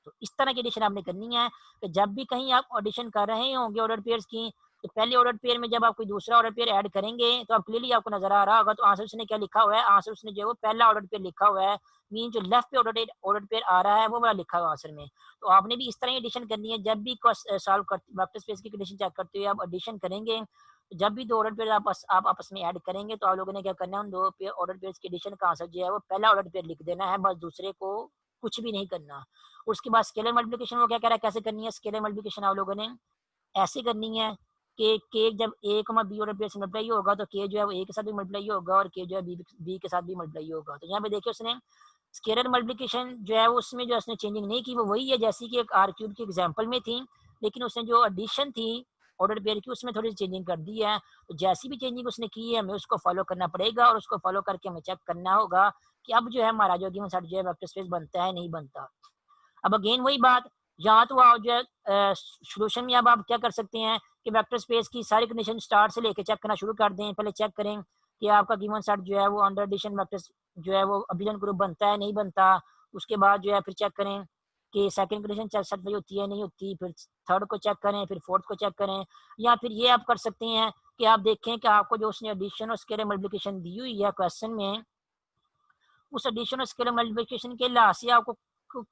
तो इस तरह की एडिशन आपने करनी है कि जब भी कहीं आप ऑडिशन कर रहे होंगे ऑर्डर पेयर्स की, तो पहले ऑर्डर पेयर में जब आप कोई दूसरा ऑर्डर पेयर ऐड करेंगे तो आप क्लियरली आपको नजर आ रहा होगा तो आंसर उसने क्या लिखा हुआ है, आंसर उसने जो है वो पहला ऑर्डर पेयर लिखा हुआ है, मीन जो लेफ्ट पे ऑर्डर पेयर आ रहा है वो वाला लिखा हुआ आंसर में। तो आपने भी इस तरह एडिशन करनी है, जब भी सॉल्व कर वेक्टर स्पेस की कंडीशन चेक करते हुए आप एडिशन करेंगे, तो जब भी दो ऑर्डर पेयर आप आपस में ऐड करेंगे तो आप लोगों ने क्या करना है, उन दो पेयर ऑर्डर पेयर्स की एडिशन का आंसर जो है वो पहला ऑर्डर पेयर लिख देना है, बस दूसरे को कुछ भी नहीं करना। उसके बाद स्केलर मल्टीप्लिकेशन वो क्या कह रहा है कैसे करनी है, स्केलर मल्टीप्लिकेशन आप लोगों ने ऐसे करनी है कि के जब ए कमा बी ऑर्डर पेयर से मल्टीप्लाई होगा तो के जो है वो ए के साथ भी मल्टीप्लाई होगा और के जो है बी के साथ भी मल्टीप्लाई होगा। तो यहाँ पे देखिए उसने स्केलर मल्टीप्लिकेशन जो है उसमें जो उसने चेंजिंग नहीं की वो वही है जैसी कि एक आर क्यूब की एग्जाम्पल में थी, लेकिन उसने जो एडिशन थी ऑर्डर पेयर की उसमें थोड़ी चेंजिंग कर दी है। तो जैसी भी चेंजिंग उसने की है हमें उसको फॉलो करना पड़ेगा और उसको फॉलो करके हमें चेक करना होगा कि अब जो है हमारा जो गिवन सेट जो है वेक्टर स्पेस बनता है नहीं बनता। अब अगेन वही बात, यहाँ तो आप जो है सोल्यूशन में अब आप क्या कर सकते हैं कि वेक्टर स्पेस की सारी कंडीशन स्टार्ट से लेके चेक करना शुरू कर दें। पहले चेक करें कि आपका गिवन सेट जो है वो अंडर एडिशन वेक्टर जो है वो अबिलियन ग्रुप बनता है नहीं बनता। उसके बाद जो है फिर चेक करें कि सेकंड कंडीशन सेटिस्फाई होती है नहीं होती, फिर थर्ड को चेक करें, फिर फोर्थ को चेक करें। या फिर ये आप कर सकते हैं कि आप देखें कि आपको जो उसने एडिशन और स्केलर मल्टीप्लिकेशन दी हुई है क्वेश्चन में, उस एडिशन और स्केलर मल्टीप्लिकेशन के लिहाज से आपको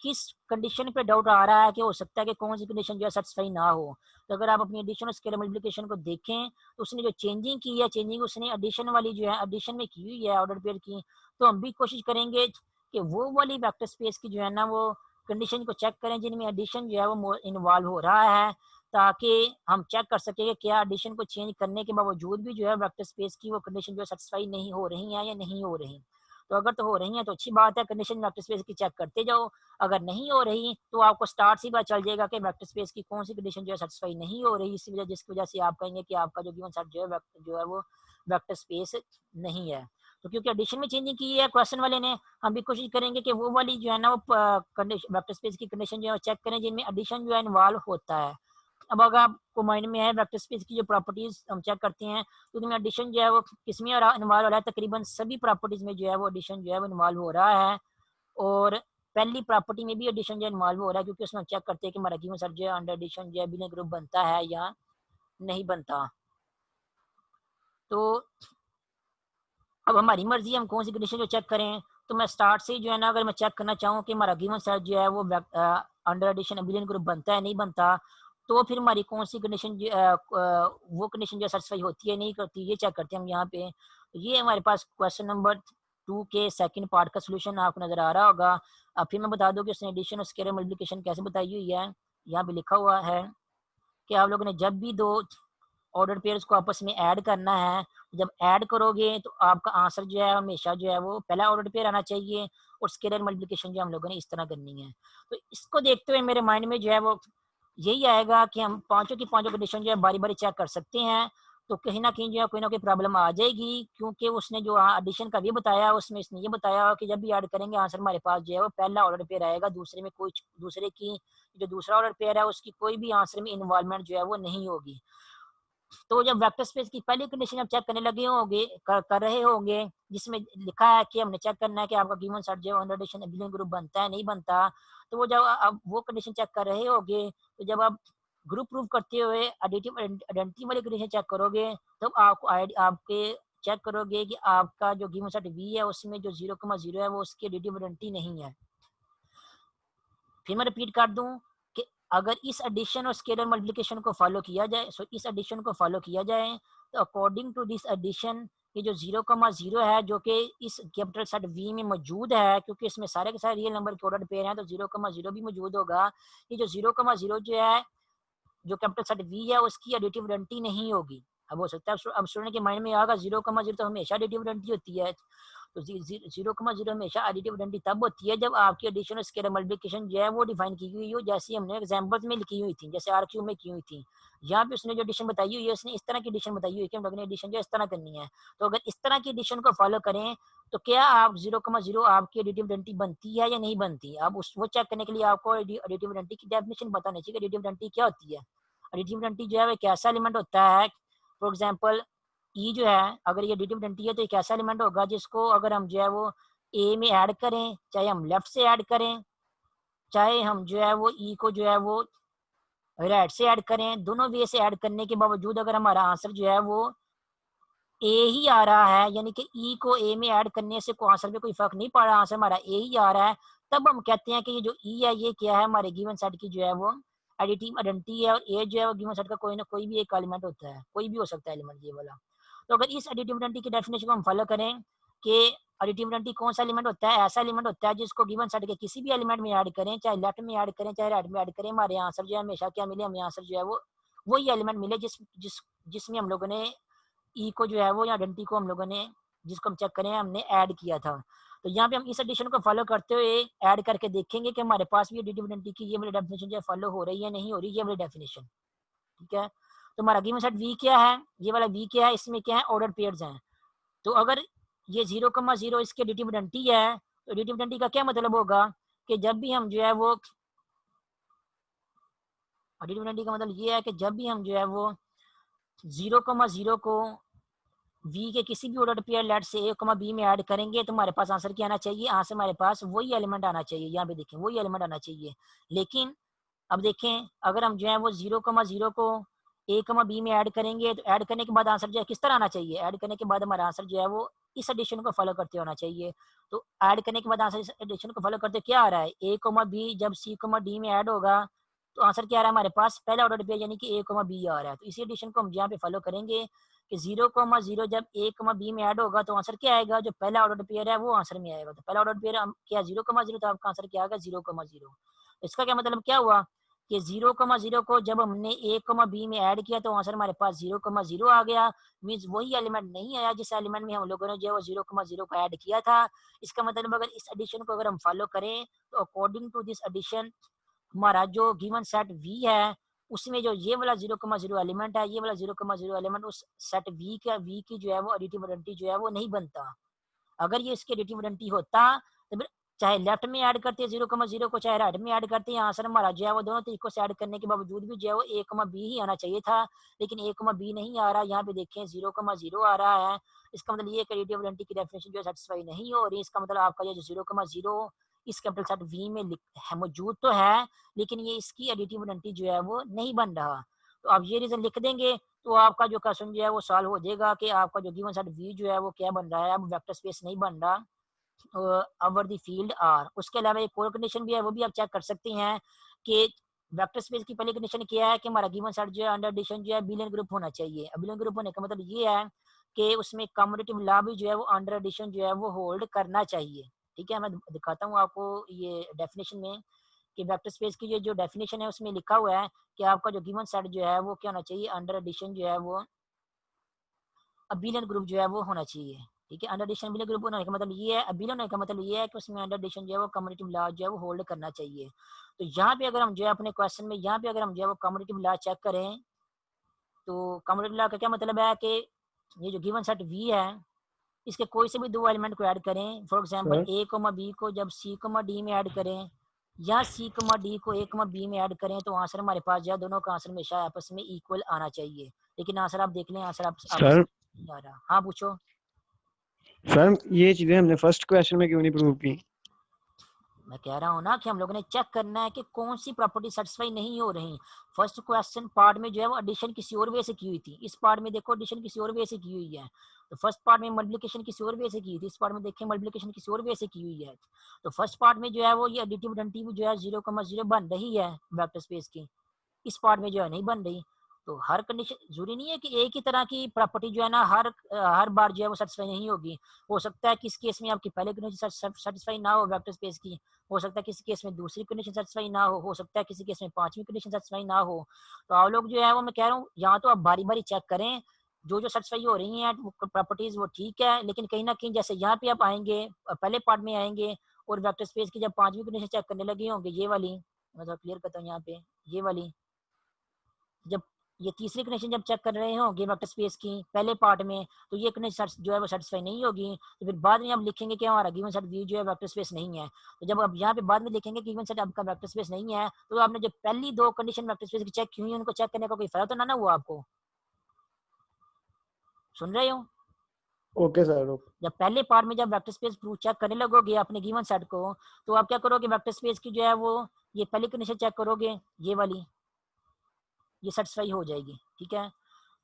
किस कंडीशन पे डाउट आ रहा है कि हो सकता है कि कौन सी कंडीशन जो है सेटिस्फाई ना हो। तो अगर आप अपनी एडिशन और स्केलर मल्टीप्लिकेशन को देखें तो उसने जो चेंजिंग की है, चेंजिंग उसने एडिशन वाली जो है एडिशन में की हुई है ऑर्डर पेयर की, तो हम भी कोशिश करेंगे कि वो वाली वेक्टर स्पेस की जो है ना वो कंडीशन को चेक करें जिनमें एडिशन जो है वो इन्वॉल्व हो रहा है, ताकि हम चेक कर सकें कि क्या एडिशन को चेंज करने के बावजूद भी जो है वेक्टर स्पेस की वो कंडीशन जो है सेटिस्फाई नहीं हो रही है या नहीं हो रही। तो अगर तो हो रही है तो अच्छी बात है, कंडीशन वेक्टर स्पेस की चेक करते जाओ। अगर नहीं हो रही तो आपको स्टार्ट से पता चल जाएगा कि वेक्टर स्पेस की कौन सी कंडीशन जो है सेटिस्फाई नहीं हो रही, इसी वजह जिसकी वजह से आप कहेंगे कि आपका जो गिवन सेट जो है वो वेक्टर स्पेस नहीं है। तो क्योंकि एडिशन में चेंजिंग की है क्वेश्चन वाले ने, हम भी कोशिश करेंगे कि वो वाली जो है ना वो वेक्टर स्पेस की कंडीशन जो है चेक करें जिनमें एडिशन जो है इन्वॉल्व होता है। अब अगर आपको माइंड में है वेक्टर स्पेस की जो प्रॉपर्टीज हम चेक करते हैं तो उसमें एडिशन जो है वो किसमें इन्वॉल्व हो रहा है, तकरीबन सभी प्रॉपर्टीज में जो है वो एडिशन जो है वो इन्वॉल्व हो रहा है। और पहली प्रॉपर्टी में भी एडिशन जो है इन्वॉल्व हो रहा है क्योंकि उसमें हम चेक करते हैं कि हमारा गिवन सेट जो है अंडर एडिशन जो है बिलियन ग्रुप बनता है या नहीं बनता। तो अब हमारी मर्जी हम कौन सी कंडीशन जो चेक करें। तो मैं स्टार्ट से जो है ना अगर मैं चेक करना चाहूँ कि हमारा गिवन सेट जो है वो अंडर एडिशन बिलियन ग्रुप बनता है नहीं बनता, तो फिर हमारी कौन सी कंडीशन वो कंडीशन जो सेटिस्फाई होती है नहीं करती, ये चेक करते हैं हम यहाँ पे। तो ये हमारे पास क्वेश्चन नंबर 2 के सेकंड पार्ट का सोल्यूशन आपको नजर आ रहा होगा। अब फिर मैं बता दूं कि उसने एडिशन और स्केलर मल्टीप्लिकेशन कैसे बताई हुई है। यहाँ पे लिखा हुआ है कि आप लोगों ने जब भी दो ऑर्डर पेयर्स को आपस में ऐड करना है। जब ऐड करोगे तो आपका आंसर जो है हमेशा जो है वो पहला ऑर्डर पेयर आना चाहिए, और स्केलर मल्टीप्लिकेशन जो हम लोगों ने इस तरह करनी है। तो इसको देखते हुए मेरे माइंड में जो है वो यही आएगा कि हम पांचों की पांचों कंडीशन जो है बारी बारी चेक कर सकते हैं। तो कहीं ना कहीं जो है कोई ना कोई प्रॉब्लम आ जाएगी, क्योंकि उसने जो एडिशन का भी बताया उसमें इसने ये बताया कि जब भी ऐड करेंगे आंसर हमारे पास जो है वो पहला ऑर्डर पेयर आएगा, दूसरे में कोई दूसरे की जो दूसरा ऑर्डर पेयर है उसकी कोई भी आंसर में इन्वॉल्वमेंट जो है वो नहीं होगी। तो जब वेक्टर स्पेस की पहली कंडीशन आप चेक करने लगे होंगे कर रहे होंगे, जिसमें लिखा है कि हमने चेक करना है कि आपका गिवन सेट जो है अंडर एडिशन एबिलियन ग्रुप बनता है नहीं बनता, तो वो जब आप वो कंडीशन चेक कर रहे होंगे, तो जब आप ग्रुप प्रूव करते हुए एडिटिव आइडेंटिटी वाली कंडीशन चेक करोगे, तब आपको आपके चेक करोगे कि आपका जो गिवन सेट वी है उसमें जो 0,0 है वो उसकी एडिटिव आइडेंटिटी नहीं है। फिर मैं रिपीट कर दूं कि अगर इस एडिशन और स्केलर मल्टीप्लिकेशन को फॉलो किया जाए, इस एडिशन को फॉलो किया जाए, तो अकॉर्डिंग टू दिस एडिशन ये जो 0,0 है जो कि इस कैपिटल सेट वी में मौजूद है, क्योंकि इसमें सारे के सारे रियल नंबर के ऑर्डर पेयर हैं, तो 0,0 भी मौजूद होगा। ये जो 0,0 जो है जो कैपिटल सेट वी है उसकी एडिटिव आइडेंटिटी नहीं होगी। अब हो सकता है अब स्टूडेंट के माइंड में आएगा 0,0 तो हमेशा एडिटिव आइडेंटिटी होती है। तो 0,0 हमेशा एडिटिव आइडेंटिटी तब होती है जब आपकी एडिशन और स्केलर मल्टीप्लिकेशन जो है वो डिफाइन की हुई हो, जैसे हमने एग्जांपल्स में लिखी हुई थी, जैसे आर क्यू में की हुई थी। यहाँ पे उसने जो एडिशन बताई हुई है उसने इस तरह की एडिशन बताई हुई है कि हम लोगों ने एडिशन जो इस तरह करनी है। तो अगर इस तरह की एडिशन को फॉलो करें तो क्या आप 0,0 आपकी एडिटिव आइडेंटिटी बनती है या नहीं बनती। अब उस वो चेक करने के लिए आपको एडिटिव आइडेंटिटी की डेफिनेशन पता नहीं चाहिए कि एडिटिव आइडेंटिटी क्या होती है। एडिटिव आइडेंटिटी जो है वो एक ऐसा एलिमेंट होता है, फॉर एग्जांपल ई जो है, अगर ये एडिटिव आइडेंटिटी है तो एक ऐसा एलिमेंट होगा जिसको अगर हम जो है वो ए में ऐड करें, चाहे हम लेफ्ट से ऐड करें, चाहे हम जो है वो ई को जो है वो राइट से ऐड करें, दोनों वे से ऐड करने के बावजूद अगर हमारा आंसर जो है वो ए ही आ रहा है, यानी कि ई को ए में ऐड करने से को आंसर में कोई फर्क नहीं पड़ रहा, आंसर हमारा ए ही आ रहा है, तब हम कहते हैं कि ये जो ई है ये क्या है, हमारे गिवन सेट की जो है वो एडिटिव आइडेंटिटी है। और ए जो है वो गिवन सेट का कोई ना कोई भी एक एलिमेंट होता है, कोई भी हो सकता है एलिमेंट ये वाला। तो अगर इस एडिटिव आइडेंटिटी की डेफिनेशन को हम फॉलो करें कि एडिटिव आइडेंटिटी कौन सा एलिमेंट होता है, ऐसा एलिमेंट होता है जिसको गिवन सेट के किसी भी एलिमेंट में ऐड करें, चाहे लेफ्ट में ऐड करें चाहे राइट में ऐड करें, हमारे आंसर जो है हमेशा क्या मिले, हमें आंसर जो है वो वही एलिमेंट मिले जिसमें हम लोगों ने ई को जो है वो या आइडेंटिटी को हम लोगों ने जिसको हम चेक करें हमने ऐड किया था। तो यहाँ पे हम इस एडिशन को फॉलो करते हुए ऐड करके देखेंगे कि हमारे पास भी एडिटिव आइडेंटिटी की ये वाली डेफिनेशन जो है फॉलो हो रही है नहीं हो रही, ये वाली डेफिनेशन। ठीक है, तो हमारा गिवन सेट वी क्या है, ये वाला वी क्या है, इसमें क्या है ऑर्डर पेयर्स हैं। तो अगर ये 0,0 इसके एडिटिव आइडेंटिटी है, तो एडिटिव आइडेंटिटी का क्या मतलब होगा कि जब भी हम जो है वो एडिटिव आइडेंटिटी का मतलब ये है कि जब भी हम जो है वो 0,0 को वी के किसी भी ऑर्डर पेयर लेट से ए कमा बी में ऐड करेंगे तो हमारे पास आंसर क्या आना चाहिए, आंसर हमारे पास वही एलिमेंट आना चाहिए। यहाँ पे देखें वही एलिमेंट आना चाहिए। लेकिन अब देखें अगर हम जो है वो 0,0 को ए कमा बी में ऐड करेंगे तो ऐड करने के बाद आंसर जो है किस तरह आना चाहिए, ऐड करने के बाद हमारा आंसर जो है वो इस एडिशन को फॉलो करते होना चाहिए। तो ऐड करने के बाद आंसर इस एडिशन को फॉलो करते क्या आ रहा है, ए कमा बी जब सी कमा डी में ऐड होगा तो आंसर क्या आ रहा है हमारे पास पहला ऑर्डर पेयर यानी कि ए कमा बी आ रहा है। तो इसी एडिशन को हम यहाँ पे फॉलो करेंगे कि 0,0 जब ए कमा बी में ऐड होगा तो आंसर क्या आएगा, जो पहला ऑर्डर पेयर है वो आंसर में आएगा। तो पहला ऑर्डर पेयर क्या 0,0, तो आपका आंसर क्या आएगा 0,0। इसका क्या मतलब क्या हुआ कि 0,0 को जब हमने ए कमा बी में ऐड किया तो आंसर हमारे पास 0,0 आ गया। मीन्स वही एलिमेंट नहीं आया जिस एलिमेंट में हम लोगों ने जो है वो 0,0 को ऐड किया था। इसका मतलब अगर इस एडिशन को अगर हम फॉलो करें तो अकॉर्डिंग टू दिस एडिशन हमारा जो गिवन सेट वी है उसमें जो ये वाला 0,0 एलिमेंट है, ये वाला 0,0 एलिमेंट उस सेट वी की जो है वो एडिटिव आइडेंटिटी जो है वो नहीं बनता। अगर ये इसके एडिटिव आइडेंटिटी होता तो फिर चाहे लेफ्ट में ऐड करते हैं 0,0 को, चाहे राइट में ऐड करते हैं, आंसर हमारा जो है वो दोनों तरीकों से ऐड करने के बावजूद भी जो है वो ए कमा बी ही आना चाहिए था। लेकिन ए कमा बी नहीं आ रहा, यहाँ पे देखें 0,0 आ रहा है। इसका मतलब ये एडिटिव आइडेंटिटी की डेफिनेशन जो है सेटिस्फाई नहीं हो रही। इसका मतलब आपका ये जो 0,0 इस कैपिटल सेट वी में मौजूद तो है लेकिन ये इसकी एडिटिव आइडेंटिटी जो है वो नहीं बन रहा। तो आप ये रीजन लिख देंगे तो आपका जो क्वेश्चन जो है वो सॉल्व हो जाएगा कि आपका जो गिवन सेट वी जो है वो क्या बन रहा है, अब वेक्टर स्पेस नहीं बन रहा ओवर द फील्ड आर। उसके अलावा एक और कंडीशन भी है वो भी आप चेक कर सकते हैं कि वेक्टर स्पेस की पहली कंडीशन क्या है कि हमारा गिवन सेट जो है अंडर एडिशन जो है बिलियन ग्रुप होना चाहिए। बिलियन ग्रुप होने का मतलब ये है कि उसमें कम्युटेटिव लॉ भी जो है वो अंडर एडिशन जो है वो होल्ड करना चाहिए। ठीक है, मैं दिखाता हूँ आपको ये डेफिनेशन में कि वेक्टर स्पेस की जो डेफिनेशन है उसमें लिखा हुआ है कि आपका जो गिवन सेट जो है वो क्या होना चाहिए, अंडर एडिशन जो है वो अबिलियन ग्रुप जो है वो होना चाहिए। ठीक है, अंडर एडिशन अबिलियन ग्रुप होने का मतलब ये है, अबिलियन होने का मतलब ये है कि उसमें अंडर एडिशन जो है वो कम्युनिटी लॉ जो है वो होल्ड करना चाहिए। तो यहाँ पे अगर हम जो है अपने क्वेश्चन में यहाँ पे अगर हम जो है वो कम्युनिटी लॉ चेक करें तो कम्युनिटी लॉ का क्या मतलब है कि ये जो गिवन सेट वी है इसके कोई से भी दो एलिमेंट को ऐड करें, for example sir a comma b को जब सी कोमा डी में ऐड करें या सी कोमा डी को ए कोमा बी में ऐड करें तो आंसर हमारे पास जो है दोनों का आंसर हमेशा आपस में इक्वल आना चाहिए। लेकिन आंसर आप देख लें, आंसर आपस सर में नहीं आ रहा। हाँ पूछो। सर ये चीजें हमने फर्स्ट क्वेश्चन में क्यों नहीं प्रूव की? मैं कह रहा हूँ ना कि हम लोगों ने चेक करना है कि कौन सी प्रॉपर्टी सेटिस्फाई नहीं हो रही। फर्स्ट क्वेश्चन पार्ट में जो है वो एडिशन किसी और वे से की हुई थी, इस पार्ट में देखो एडिशन किसी और वे से की हुई है। तो फर्स्ट पार्ट में मल्टीप्लिकेशन किसी और वे से की थी, इस पार्ट में देखें मल्टीप्लिकेशन किसी और वे से की हुई है। तो फर्स्ट पार्ट में जो है वो ये एडिटिव आइडेंटिटी जो है 0,0 बन रही है वेक्टर स्पेस की, इस पार्ट में जो है नहीं बन रही। तो हर कंडीशन जरूरी नहीं है कि एक ही तरह की प्रॉपर्टी जो है ना हर बार जो है वो सेटिस्फाई नहीं होगी। हो सकता है किस केस में आपकी पहले कंडीशन सेटिस्फाई ना हो वेक्टर स्पेस की, हो सकता है किसी केस में दूसरी कंडीशन सेटिस्फाई ना हो सकता है किसी केस में पांचवी कंडीशन सेटिस्फाई ना हो। तो आप लोग जो है वो मैं कह रहा हूँ यहाँ तो आप बारी बारी चेक करें, जो सेटिस्फाई हो रही हैं प्रॉपर्टीज वो ठीक है, लेकिन कहीं ना कहीं जैसे यहाँ पे आप आएंगे पहले पार्ट में आएंगे और वेक्टर स्पेस की जब पांचवी कंडीशन चेक करने लगे होंगे, ये वाली मैं तो क्लियर करता हूँ यहाँ पे, ये वाली जब ये तीसरी कंडीशन जब चेक कर रहे होंगे वेक्टर स्पेस की पहले पार्ट में, तो ये कंडीशन जो है वो सेटिस्फाई नहीं होगी। तो फिर बाद में हम लिखेंगे कि हमारा गिवन सेट वी जो है वेक्टर स्पेस नहीं है। तो जब आप यहाँ पे बाद में लिखेंगे गिवन सेट आपका वेक्टर स्पेस नहीं है, तो आपने जो पहली दो कंडीशन वेक्टर स्पेस की चेक की हुई उनको चेक करने का कोई फायदा तो ना हुआ आपको। सुन रहे हो? Okay sir okay. जब पहले पार्ट में जब वेक्टर स्पेस प्रूफ चेक करने लगोगे अपने गिवन सेट को, तो आप क्या करोगे वेक्टर स्पेस की जो है वो ये पहली कंडीशन चेक करोगे, ये वाली ये सेटिस्फाई हो जाएगी। ठीक है,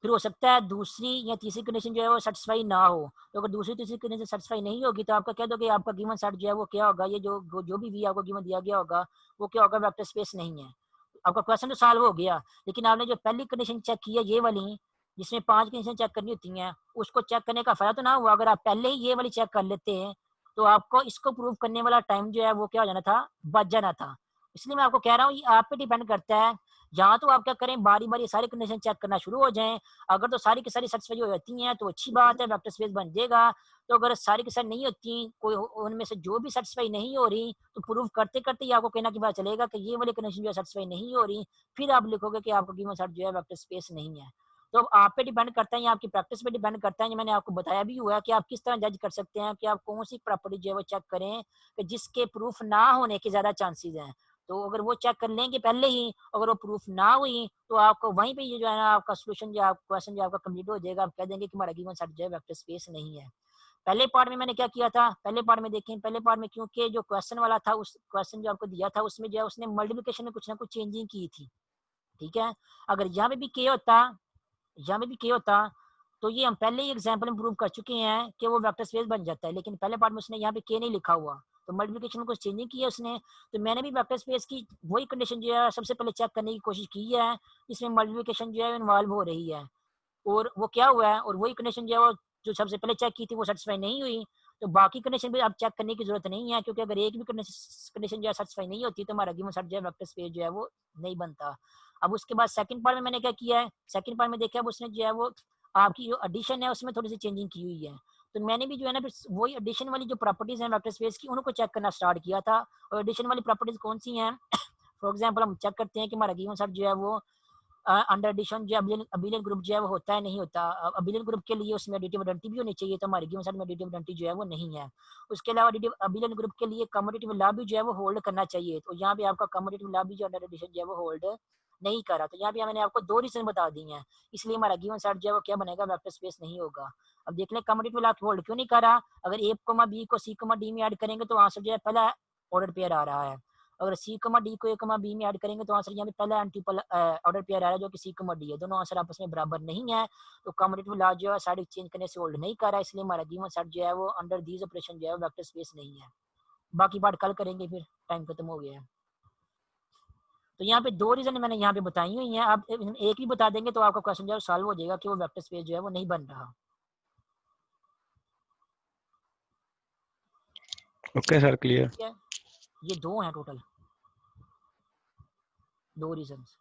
फिर हो सकता है दूसरी या तीसरी कंडीशन जो है वो सेटिस्फाई ना हो। तो अगर दूसरी तीसरी कंडीशन सेटिस्फाई नहीं होगी तो आपका कह दो कि आपका गिवन सेट जो है वो क्या होगा, ये जो भी वी आपको गिवन दिया गया होगा वो क्या होगा, वेक्टर स्पेस नहीं है। आपका क्वेश्चन तो सॉल्व हो गया, लेकिन आपने जो पहली कंडीशन चेक की है ये वाली जिसमें 5 कंडीशन चेक करनी होती हैं, उसको चेक करने का फायदा तो ना हुआ। अगर आप पहले ही ये वाली चेक कर लेते हैं तो आपको इसको प्रूव करने वाला टाइम जो है वो क्या हो जाना था, बच जाना था। इसलिए मैं आपको कह रहा हूँ ये आप पे डिपेंड करता है। यहाँ तो आप क्या करें, बारी बारी सारी कंडीशन चेक करना शुरू हो जाएं। अगर तो सारी की सारी सेटिस्फाई हो जाती हैं तो अच्छी बात है, वेक्टर स्पेस बन जाएगा। तो अगर सारी की सारी नहीं होती, कोई उनमें से जो भी सेटिस्फाई नहीं हो रही, तो प्रूव करते करते ही आपको कहना की बात चलेगा कि ये वाली कंडीशन जो है सेटिस्फाई नहीं हो रही, फिर आप लिखोगे कि आपका गिवन सेट जो है वेक्टर स्पेस नहीं है। तो आप पे डिपेंड करता है या आपकी प्रैक्टिस पे डिपेंड करता है। ये मैंने आपको बताया भी हुआ है कि आप किस तरह जज कर सकते हैं कि आप कौन सी प्रॉपर्टी जो है वो चेक करें कि जिसके प्रूफ ना होने के ज्यादा चांसेस हैं। तो अगर वो चेक कर लेंगे पहले ही, अगर वो प्रूफ ना हुई तो आपको वहीं पे ये जो है ना आपका सोल्यूशन जो क्वेश्चन जो आपका कंप्लीट हो जाएगा। आप कह देंगे कि हमारा गिवन सेट जो है वेक्टर स्पेस नहीं है। पहले पार्ट में मैंने क्या किया था, पहले पार्ट में देखें, पहले पार्ट में क्योंकि जो क्वेश्चन वाला था उस क्वेश्चन जो आपको दिया था उसमें जो है उसने मल्टीप्लिकेशन में कुछ ना कुछ चेंजिंग की थी। ठीक है, अगर यहाँ पे भी किया होता, यहाँ में भी क्या होता, तो ये हम पहले ही एग्जांपल में प्रूव कर चुके हैं कि वो वेक्टर स्पेस बन जाता है। लेकिन पहले पार्ट में उसने यहाँ पे के नहीं लिखा हुआ, तो मल्टीप्लिकेशन में कुछ चेंजिंग की है उसने। तो मैंने भी वेक्टर स्पेस की वही कंडीशन जो है सबसे पहले चेक करने की कोशिश की है, इसमें मल्टीप्लिकेशन जो है इन्वॉल्व हो रही है। और वो क्या हुआ है, और वही कंडीशन जो है वो जो सबसे पहले चेक की थी वो सेटिस्फाई नहीं हुई। तो बाकी कंडीशन भी अब चेक करने की जरूरत नहीं है, क्योंकि अगर एक भी कंडीशन जो है सेटिस्फाई नहीं होती तो हमारा गिवन सेट जो है वेक्टर स्पेस जो है वो नहीं बनता। अब उसके बाद सेकंड पार्ट में मैंने क्या किया है, सेकंड पार्ट में देखा उसने जो है वो आपकी जो एडिशन है उसमें थोड़ी सी चेंजिंग की हुई है। तो मैंने भी जो है ना फिर वही एडिशन वाली जो प्रॉपर्टीज हैं वेक्टर स्पेस की उनको चेक करना स्टार्ट किया था। और एडिशन वाली प्रॉपर्टीज कौन सी हैं फॉर एग्जाम्पल हम चेक करते हैं कि हमारा गिवन सेट जो है वो अंडर एडिशन जो अबिलियन ग्रुप जो है वो होता है नहीं होता। अबिलियन ग्रुप के लिए उसमें एडिटिव आइडेंटिटी भी होनी चाहिए, तो हमारे गिवन सेट में एडिटिव आइडेंटिटी जो है वो नहीं है। उसके अलावा अबिलियन ग्रुप के लिए कम्यूटेटिव लॉ भी जो है वो होल्ड करना चाहिए। तो यहाँ पे आपका कम्यूटेटिव लॉ भी जो अंडर एडिशन जो है वो होल्ड नहीं कर रहा। तो यहाँ पे मैंने आपको दो रीजन बता दी हैं, इसलिए हमारा गिवन सेट जो है वो क्या बनेगा, वेक्टर स्पेस नहीं होगा। अब देख लें कम्यूटेटिव लॉ होल्ड क्यों नहीं कर रहा। अगर ए कोमा बी को सी कोमा डी में ऐड करेंगे तो आंसर जो है पहला ऑर्डर पेयर आ रहा है। अगर सी कमा डी को ए कमा बी में ऐड करेंगे तो आंसर यहाँ पे पहला एंटीपल ऑर्डर पेयर आ रहा है जो कि सी कमा डी है, दोनों आंसर आपस में बराबर नहीं है। तो कम्यूटेटिव लॉ जो है साइड चेंज करने से होल्ड नहीं कर रहा है, इसलिए हमारा गिवन सेट जो है वो अंडर दीज ऑपरेशन जो है वेक्टर स्पेस नहीं है। बाकी बात कल करेंगे, फिर टाइम खत्म हो गया है। तो यहाँ पे दो रीजन मैंने यहाँ पे बताई हुई हैं, आप एक भी बता देंगे तो आपका क्वेश्चन जो है सॉल्व हो जाएगा कि वो वेक्टर स्पेस जो है वो नहीं बन रहा। Okay sir clear. ठीक है, ये दो हैं टोटल। 2 रीजंस।